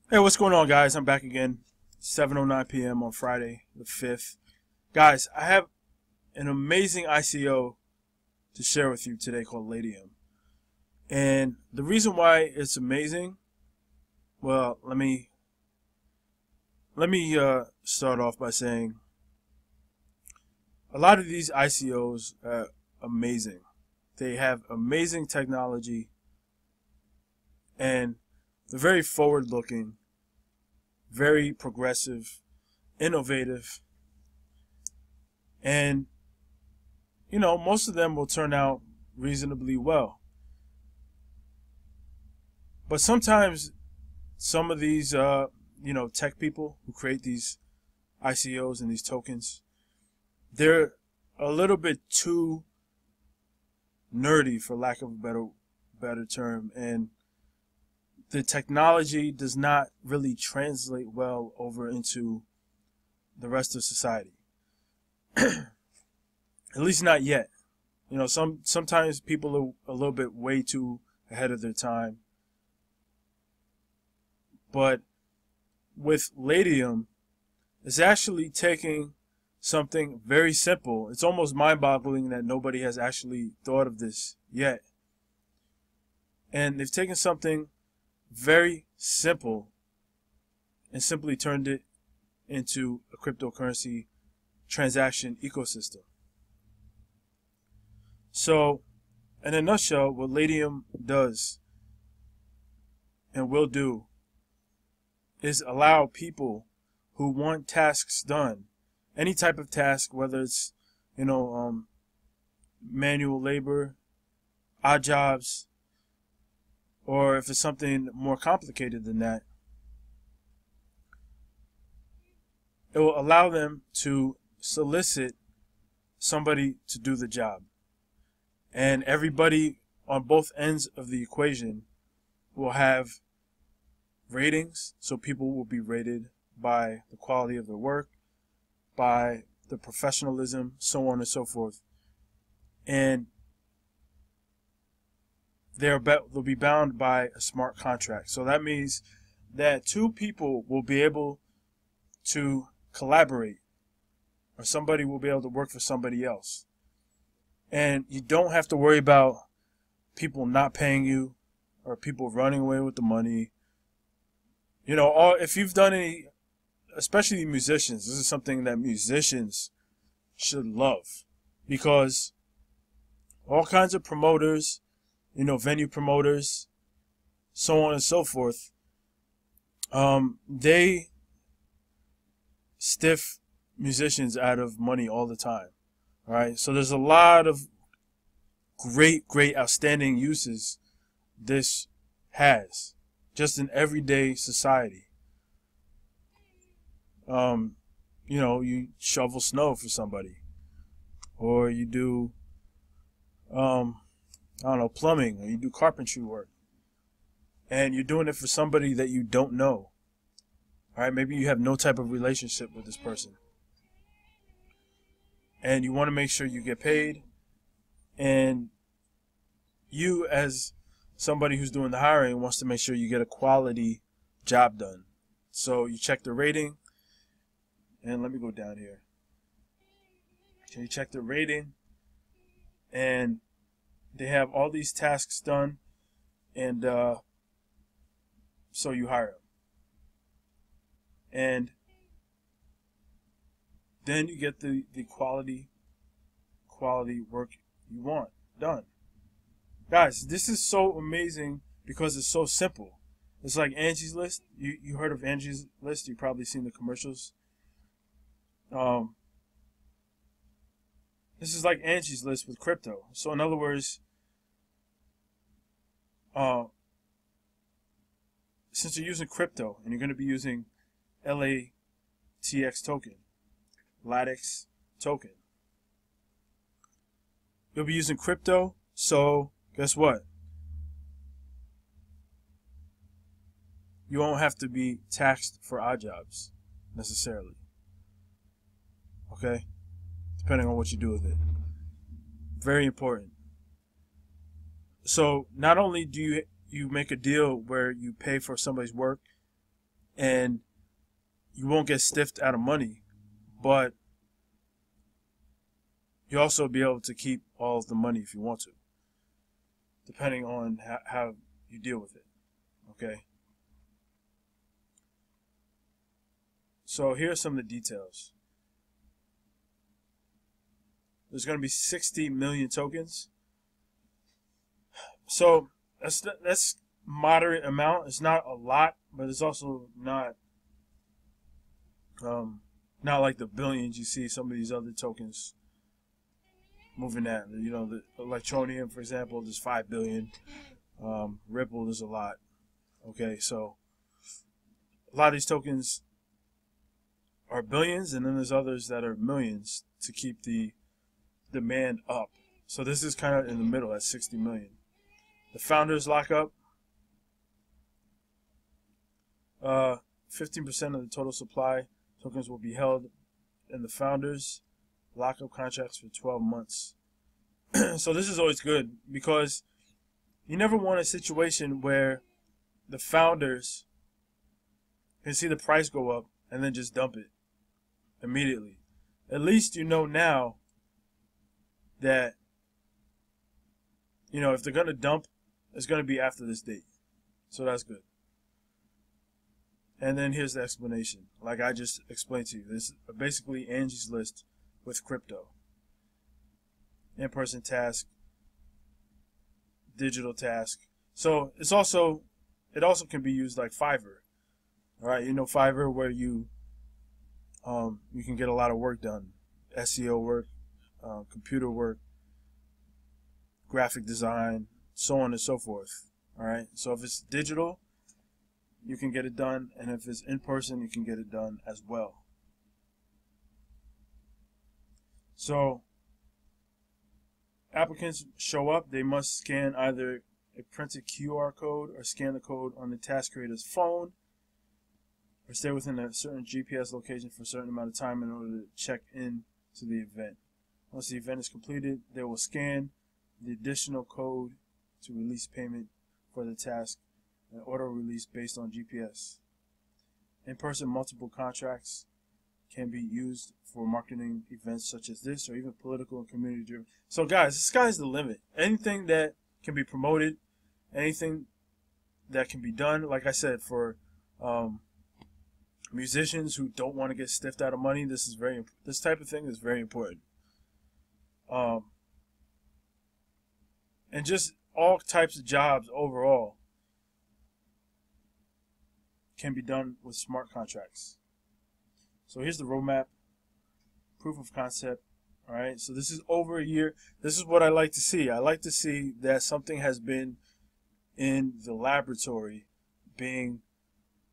Hey, what's going on, guys? I'm back again, 7:09 p.m. on Friday the 5th. Guys, I have an amazing ICO to share with you today called Latium. And the reason why it's amazing, well, let me start off by saying a lot of these ICOs are amazing. They have amazing technology and they're very forward-looking, very progressive, innovative, and most of them will turn out reasonably well. But sometimes some of these tech people who create these ICOs and these tokens, they're a little bit too nerdy, for lack of a better term, and the technology does not really translate well over into the rest of society. At least not yet. Sometimes people are a little bit way too ahead of their time. But with Latium, it's actually taking something very simple. It's almost mind-boggling that nobody has actually thought of this yet. And they've taken something very simple and simply turned it into a cryptocurrency transaction ecosystem. So, in a nutshell, what Latium does and will do is allow people who want tasks done, any type of task, whether it's manual labor, odd jobs, or if it's something more complicated than that, it will allow them to solicit somebody to do the job. And everybody on both ends of the equation will have ratings, so people will be rated by the quality of their work, by the professionalism, so on and so forth. And they'll be bound by a smart contract. So that means that two people will be able to collaborate, or somebody will be able to work for somebody else. And you don't have to worry about people not paying you or people running away with the money. If you've done any, especially musicians, this is something that musicians should love, because all kinds of promoters, venue promoters, so on and so forth, they stiff musicians out of money all the time. All right, so there's a lot of great, outstanding uses this has, just in everyday society. You shovel snow for somebody, or you do, plumbing, or you do carpentry work, and you're doing it for somebody that you don't know. All right, maybe you have no type of relationship with this person, and you want to make sure you get paid, and you, as somebody who's doing the hiring, wants to make sure you get a quality job done. So you check the rating, and let me go down here. So you check the rating, and they have all these tasks done, and so you hire them. And then you get the quality work you want done. Guys, this is so amazing because it's so simple. It's like Angie's List. You heard of Angie's List? You've probably seen the commercials. This is like Angie's List with crypto. So in other words, since you're using crypto and you're going to be using LATX token, Latix token, you'll be using crypto. So guess what? You won't have to be taxed for odd jobs necessarily. Okay? Depending on what you do with it. Very important. So not only do you make a deal where you pay for somebody's work and you won't get stiffed out of money, but you'll also be able to keep all of the money if you want to, depending on how you deal with it. Okay. So here are some of the details. There's going to be 60 million tokens. So that's moderate amount. It's not a lot, but it's also not like the billions you see some of these other tokens moving at. You know, the Electronium, for example, there's 5 billion. Ripple, there's a lot. Okay, so a lot of these tokens are billions, and then there's others that are millions to keep the demand up. So this is kind of in the middle at 60 million. The founders lockup, 15% of the total supply tokens will be held in the founders lockup contracts for 12 months. So this is always good, because you never want a situation where the founders can see the price go up and then just dump it immediately. At least you know now that, you know, if they're going to dump, it's going to be after this date. So that's good. And then here's the explanation. Like I just explained to you. This is basically Angie's List with crypto. In-person task, digital task. So it also can be used like Fiverr. All right, you know Fiverr, where you can get a lot of work done, SEO work, computer work, graphic design, so on and so forth. All right, so if it's digital, you can get it done, and if it's in person, you can get it done as well. So applicants show up, they must scan either a printed QR code or scan the code on the task creator's phone, or stay within a certain GPS location for a certain amount of time in order to check in to the event. Once the event is completed, they will scan the additional code to release payment for the task and auto release based on GPS. In-person multiple contracts can be used for marketing events such as this, or even political and community driven. So guys, the sky's the limit. Anything that can be promoted, anything that can be done, like I said, for musicians who don't want to get stiffed out of money, this type of thing is very important. And just all types of jobs overall can be done with smart contracts. So here's the roadmap, proof of concept. All right, so this is over a year. This is what I like to see. I like to see that something has been in the laboratory being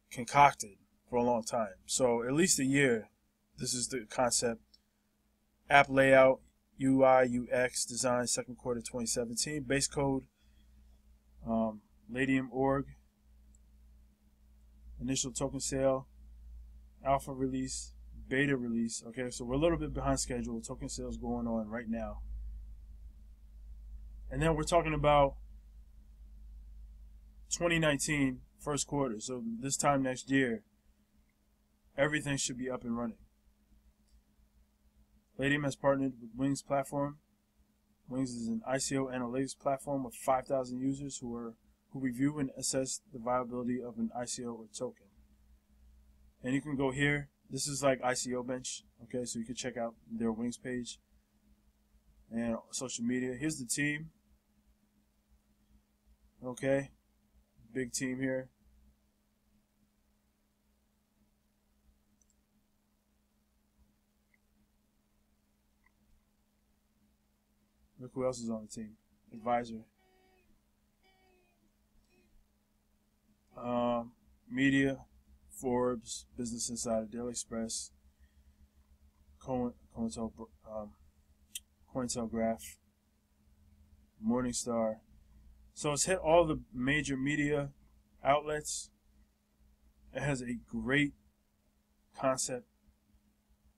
concocted for a long time. So at least a year. This is the concept. App layout, UI, UX design, second quarter 2017. Base code, Latium org. Initial token sale, alpha release, beta release. Okay, so we're a little bit behind schedule. Token sales going on right now. And then we're talking about 2019 first quarter. So this time next year, everything should be up and running. Latium has partnered with Wings platform. Wings is an ICO analytics platform with 5,000 users who review and assess the viability of an ICO or token. And you can go here. This is like ICO Bench. Okay, so you can check out their Wings page and social media. Here's the team. Okay, big team here. Look who else is on the team. Advisor. Media, Forbes, Business Insider, Daily Express, Cointelegraph, Morningstar. So it's hit all the major media outlets. It has a great concept.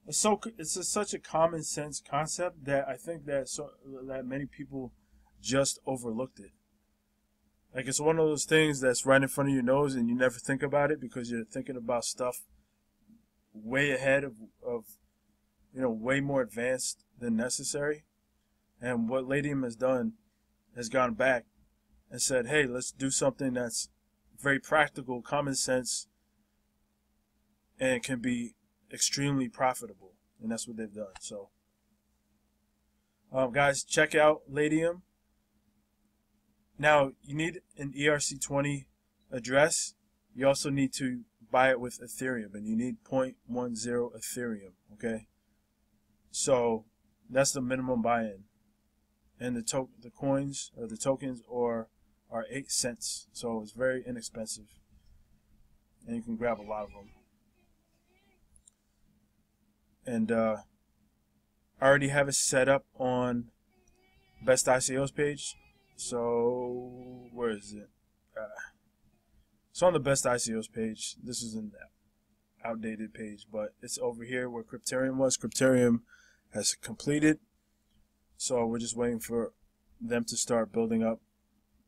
It's such a common sense concept that I think that many people just overlooked it. Like, it's one of those things that's right in front of your nose and you never think about it because you're thinking about stuff way ahead of way more advanced than necessary. And what Latium has done has gone back and said, hey, let's do something that's very practical, common sense, and can be extremely profitable. And that's what they've done. So, guys, check out Latium. Now, you need an ERC20 address. You also need to buy it with Ethereum, and you need 0.10 Ethereum, okay? So that's the minimum buy-in. And the coins or the tokens are 8 cents. So it's very inexpensive. And you can grab a lot of them. And I already have it set up on Best ICO's page. So where is it? It's on the Best ICO's page. This is an outdated page, but it's over here where Crypterium was. Crypterium has completed. So we're just waiting for them to start building up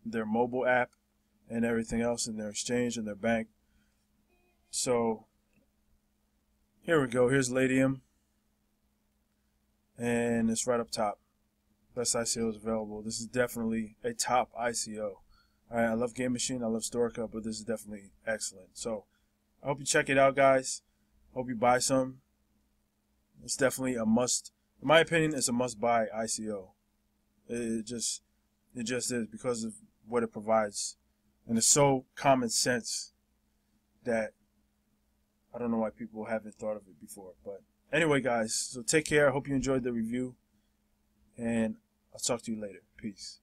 their mobile app and everything else in their exchange and their bank. So here we go. Here's Latium. And it's right up top. Best ICO is available. This is definitely a top ICO. Alright, I love Game Machine, I love Storica, but this is definitely excellent. So I hope you check it out, guys. Hope you buy some. It's definitely a must. In my opinion, it's a must-buy ICO. It just is because of what it provides, and it's so common sense that I don't know why people haven't thought of it before. But anyway, guys, so take care. I hope you enjoyed the review, and I'll talk to you later. Peace.